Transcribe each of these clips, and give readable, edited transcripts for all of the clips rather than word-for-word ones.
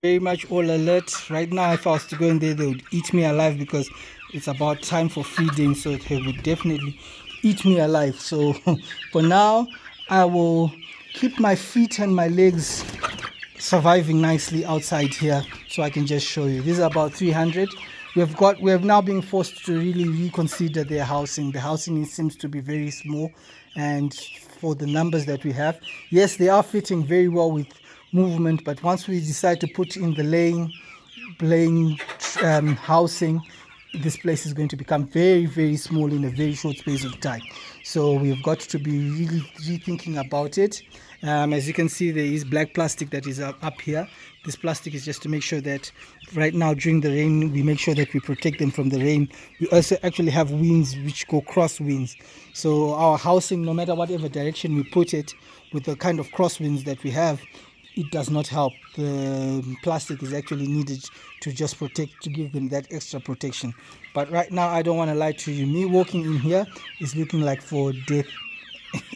very much all alert. Right now, if I was to go in there, they would eat me alive because it's about time for feeding. So they would definitely eat me alive. So for now, I will keep my feet and my legs surviving nicely outside here so I can just show you. These are about 300. We have now been forced to really reconsider their housing. The housing seems to be very small, and for the numbers that we have, yes, they are fitting very well with movement, but once we decide to put in the laying housing, this place is going to become very, very small in a very short space of time. So we've got to be really rethinking about it. As you can see, there is black plastic that is up here. This plastic is just to make sure that right now during the rain, we make sure that we protect them from the rain. We also actually have winds which go cross winds. So our housing, no matter whatever direction we put it, with the kind of cross winds that we have, it does not help. The plastic is actually needed to just protect, to give them that extra protection. But right now, I don't want to lie to you. Me walking in here is looking like for death,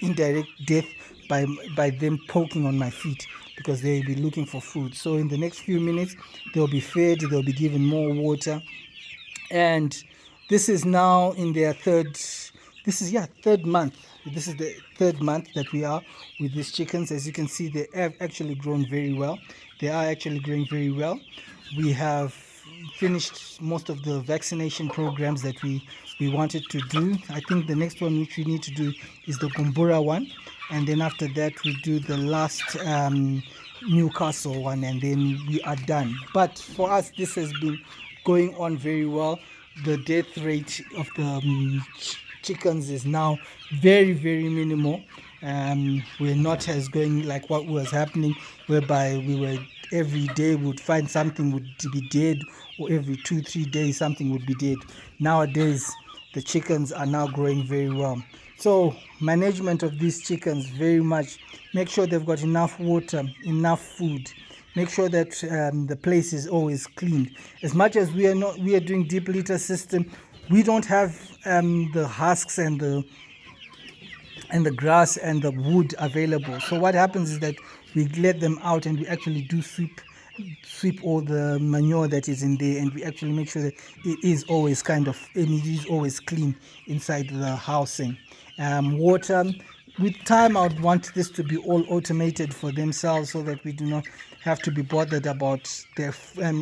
indirect death by them poking on my feet because they'll be looking for food. So in the next few minutes, they'll be fed, they'll be given more water. And this is now in their third month. This is the third month that we are with these chickens. As you can see, they have actually grown very well. They are actually growing very well. We have finished most of the vaccination programs that we wanted to do. I think the next one which we need to do is the Gumbura one, and then after that we do the last Newcastle one, and then we are done. But for us, this has been going on very well. The death rate of the chickens is now very, very minimal. We're not as going like what was happening, whereby we were every day would find something would be dead, or every 2-3 days something would be dead. Nowadays, the chickens are now growing very well. So management of these chickens, very much make sure they've got enough water, enough food. Make sure that the place is always cleaned. As much as we are doing deep litter system, we don't have the husks and the grass and the wood available. So what happens is that we let them out and we actually do sweep all the manure that is in there, and we actually make sure that it is always and it is always clean inside the housing. Water, with time I would want this to be all automated for themselves so that we do not have to be bothered about their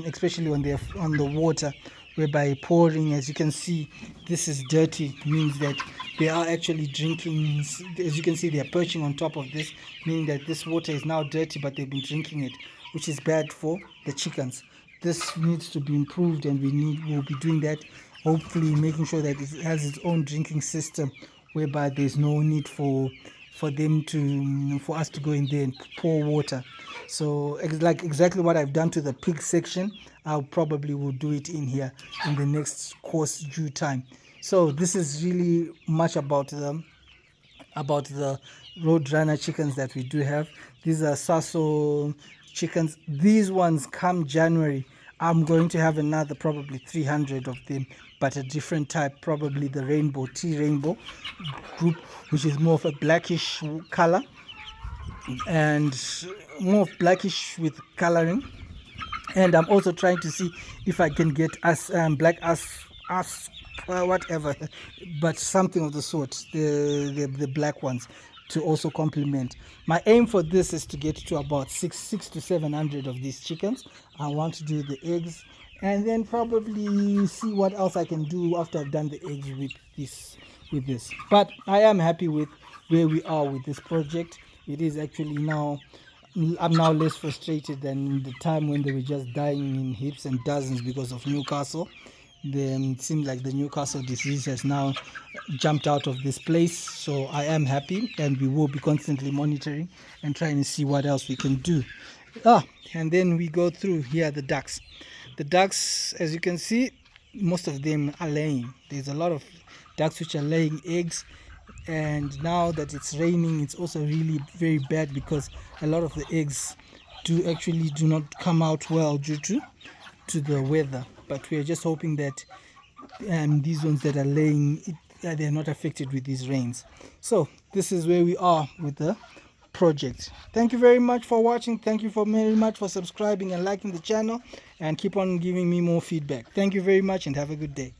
especially on the water, whereby pouring, as you can see, this is dirty, means that they are actually drinking. As you can see, they are perching on top of this, meaning that this water is now dirty, but they've been drinking it, which is bad for the chickens. This needs to be improved, and we'll be doing that, hopefully making sure that it has its own drinking system, whereby there's no need for us to go in there and pour water. So like exactly what I've done to the pig section, I probably will do it in here in the next course due time. So this is really much about the Roadrunner chickens that we do have. These are Saso chickens. These ones come January, I'm going to have another probably 300 of them, but a different type, probably the rainbow group, which is more of a blackish color and more of blackish with coloring. And I'm also trying to see if I can get black whatever, but something of the sort, the black ones, to also complement. My aim for this is to get to about 600 to 700 of these chickens. I want to do the eggs, and then probably see what else I can do after I've done the eggs with this. But I am happy with where we are with this project. It is actually now, I'm now less frustrated than the time when they were just dying in heaps and dozens because of Newcastle. Then it seems like the Newcastle disease has now jumped out of this place. So I am happy, and we will be constantly monitoring and trying to see what else we can do. And then we go through here the ducks. The ducks, as you can see, most of them are laying. There's a lot of ducks which are laying eggs, and now that it's raining, it's also really very bad because a lot of the eggs do not come out well due to the weather. But we are just hoping that these ones that are laying, they're not affected with these rains. So this is where we are with the project. Thank you very much for watching. Thank you very much for subscribing and liking the channel, and keep on giving me more feedback. Thank you very much and have a good day.